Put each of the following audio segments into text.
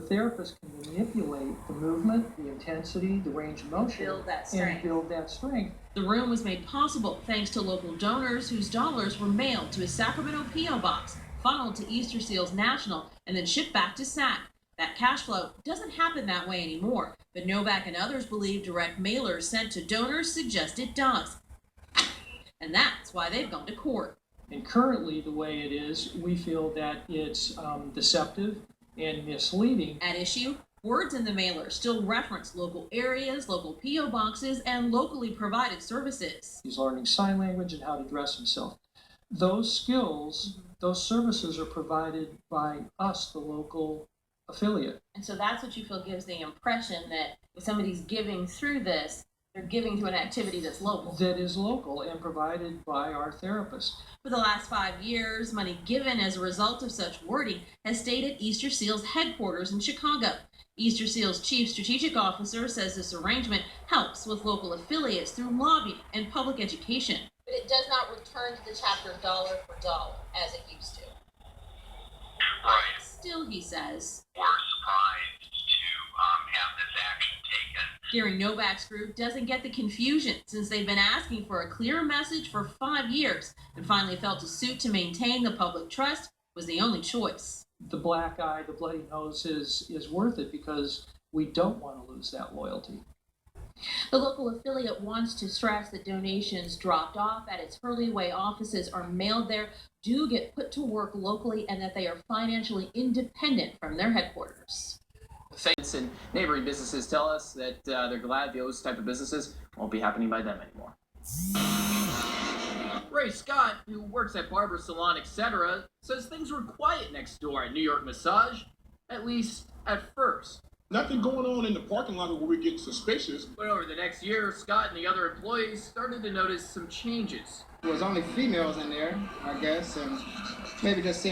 therapist can manipulate the movement, the intensity, the range of motion, and build that strength. The room was made possible thanks to local donors whose dollars were mailed to a Sacramento P.O. box, funneled to Easter Seals National, and then shipped back to SAC. That cash flow doesn't happen that way anymore, but Novak and others believe direct mailers sent to donors suggest it does. And that's why they've gone to court. And currently, the way it is, we feel that it's deceptive and misleading. At issue, words in the mailer still reference local areas, local P.O. boxes, and locally provided services. He's learning sign language and how to dress himself. Those skills, those services are provided by us, the local affiliate. And so that's what you feel gives the impression that if somebody's giving through this, they're giving to an activity that's local. That is local and provided by our therapist. For the last 5 years, money given as a result of such wording has stayed at Easter Seals headquarters in Chicago. Easter Seals Chief Strategic Officer says this arrangement helps with local affiliates through lobbying and public education. But it does not return to the chapter dollar for dollar as it used to. Right. Still, he says, we're surprised to have this action taken. Gary Novak's group doesn't get the confusion since they've been asking for a clear message for 5 years and finally felt a suit to maintain the public trust was the only choice. The black eye, the bloody nose is worth it because we don't want to lose that loyalty. The local affiliate wants to stress that donations dropped off at its Hurley Way offices are mailed there, do get put to work locally, and that they are financially independent from their headquarters. And neighboring businesses tell us that they're glad those type of businesses won't be happening by them anymore. Ray Scott, who works at barber salon, etc., says things were quiet next door at New York Massage, at least at first. Nothing going on in the parking lot where we get suspicious. But over the next year, Scott and the other employees started to notice some changes. There was only females in there, I guess, and maybe just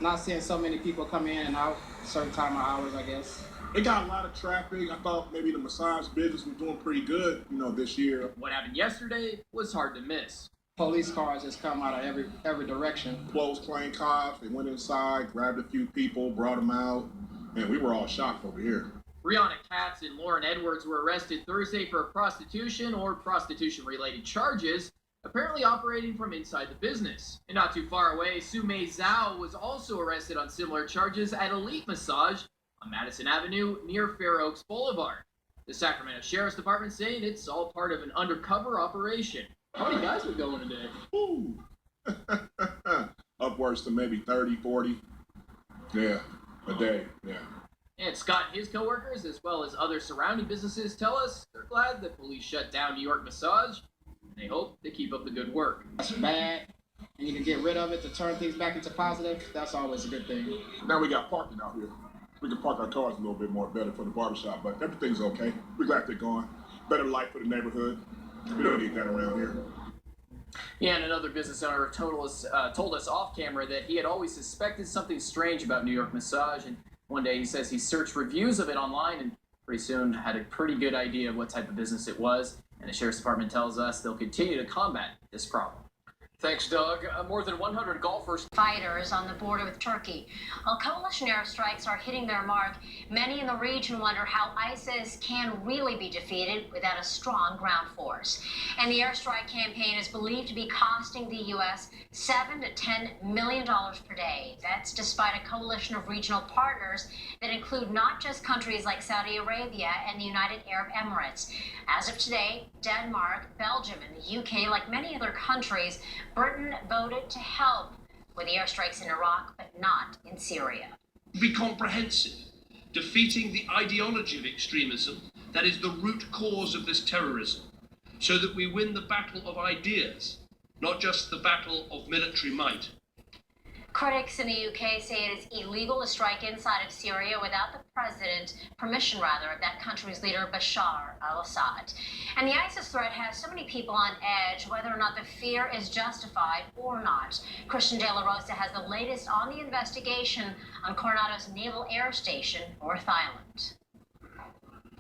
not seeing so many people come in and out certain time of hours, I guess. It got a lot of traffic. I thought maybe the massage business was doing pretty good, this year. What happened yesterday was hard to miss. Police cars just come out of every direction. Clothes plain cops, they went inside, grabbed a few people, brought them out, and we were all shocked over here. Brianna Katz and Lauren Edwards were arrested Thursday for prostitution or prostitution-related charges, apparently operating from inside the business. And not too far away, Sue May Zhao was also arrested on similar charges at Elite Massage on Madison Avenue near Fair Oaks Boulevard. The Sacramento Sheriff's Department saying it's all part of an undercover operation. How many guys were going today? Ooh. Upwards to maybe 30, 40. Yeah, a day, yeah. And Scott and his coworkers, as well as other surrounding businesses, tell us they're glad that police shut down New York Massage, and they hope they keep up the good work. That's bad, and you can get rid of it to turn things back into positive. That's always a good thing. Now we got parking out here. We can park our cars a little bit more better for the barbershop, but everything's okay. We're glad they're gone. Better light for the neighborhood. We don't need that around here. Yeah, and another business owner told us off camera that he had always suspected something strange about New York Massage, and one day he says he searched reviews of it online and pretty soon had a pretty good idea of what type of business it was, and the Sheriff's Department tells us they'll continue to combat this problem. Thanks, Doug. More than 100 golfers. Fighters on the border with Turkey. While coalition airstrikes are hitting their mark, many in the region wonder how ISIS can really be defeated without a strong ground force. And the airstrike campaign is believed to be costing the U.S. $7 to $10 million per day. That's despite a coalition of regional partners that include not just countries like Saudi Arabia and the United Arab Emirates. As of today, Denmark, Belgium, and the UK, like many other countries, Britain voted to help with the airstrikes in Iraq, but not in Syria. Be comprehensive, defeating the ideology of extremism that is the root cause of this terrorism, so that we win the battle of ideas, not just the battle of military might. Critics in the UK say it is illegal to strike inside of Syria without the permission of that country's leader, Bashar al-Assad. And the ISIS threat has so many people on edge, whether or not the fear is justified or not. Christian De La Rosa has the latest on the investigation on Coronado's Naval Air Station, North Island.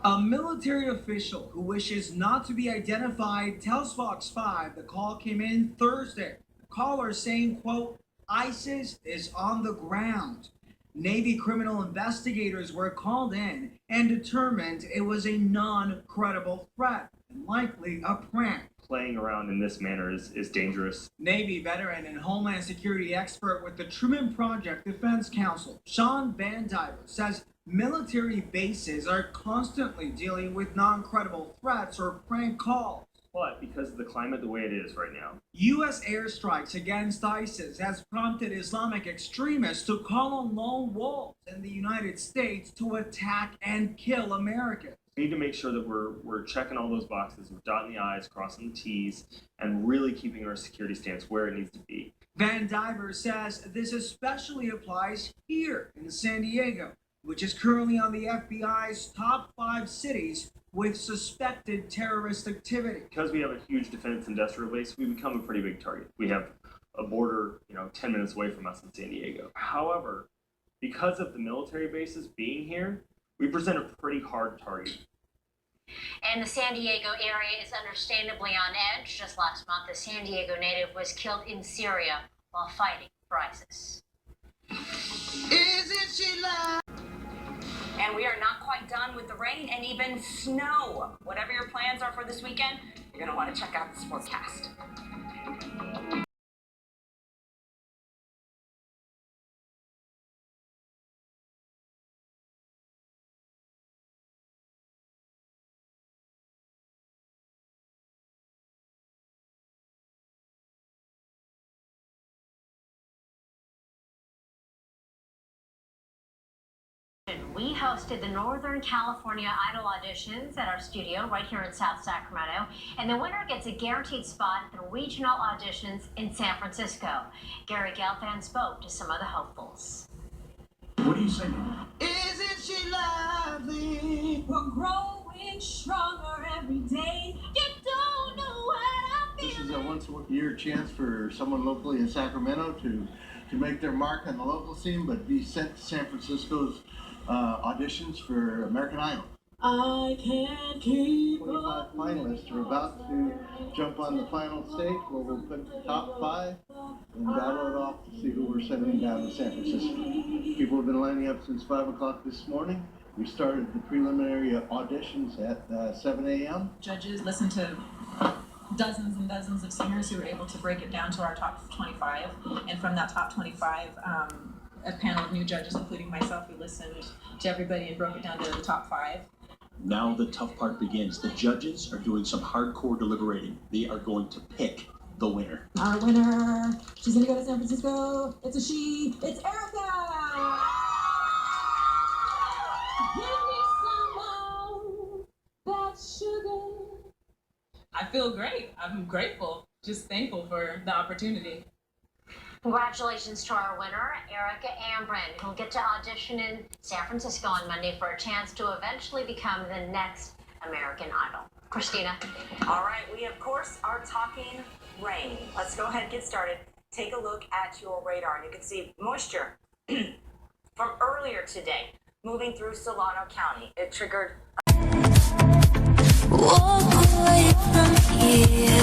A military official who wishes not to be identified tells Fox 5 the call came in Thursday. The caller saying, quote, ISIS is on the ground. Navy criminal investigators were called in and determined it was a non-credible threat and likely a prank. Playing around in this manner is dangerous. Navy veteran and Homeland Security expert with the Truman Project Defense Council, Sean Van Diver, says military bases are constantly dealing with non-credible threats or prank calls. But because of the climate the way it is right now, U.S. airstrikes against ISIS has prompted Islamic extremists to call on lone wolves in the United States to attack and kill Americans. we need to make sure that we're checking all those boxes, we're dotting the I's, crossing the T's, and really keeping our security stance where it needs to be. Van Diver says this especially applies here in San Diego, which is currently on the FBI's top 5 cities with suspected terrorist activity. Because we have a huge defense industrial base, we become a pretty big target. We have a border, 10 minutes away from us in San Diego. However, because of the military bases being here, we present a pretty hard target. And the San Diego area is understandably on edge. Just last month, a San Diego native was killed in Syria while fighting for ISIS. Isn't she lying? And we are not quite done with the rain and even snow. Whatever your plans are for this weekend, you're going to want to check out this forecast. We hosted the Northern California Idol auditions at our studio right here in South Sacramento, and the winner gets a guaranteed spot at the regional auditions in San Francisco. Gary Gelfand spoke to some of the hopefuls. What are you singing? Isn't she lovely? We're growing stronger every day. You don't know what I feel. This is a once-a-year chance for someone locally in Sacramento to make their mark on the local scene, but be sent to San Francisco's auditions for American Idol. I can't keep 25 finalists are about to jump on the final stage where we'll put the top 5 and battle it off to see who we're sending down to San Francisco. People have been lining up since 5 o'clock this morning. We started the preliminary auditions at 7 a.m. Judges listened to dozens and dozens of singers who were able to break it down to our top 25, and from that top 25, a panel of new judges, including myself, who listened to everybody and broke it down to the top 5. Now the tough part begins. The judges are doing some hardcore deliberating. They are going to pick the winner. Our winner, she's gonna go to San Francisco. It's a she, it's Erica! Give me some more that sugar. I feel great. I'm grateful, just thankful for the opportunity. Congratulations to our winner, Erica Ambrin, who'll get to audition in San Francisco on Monday for a chance to eventually become the next American Idol. Christina. All right, we of course are talking rain. Let's go ahead and get started. Take a look at your radar and you can see moisture from earlier today moving through Solano County. It triggered walk away from here.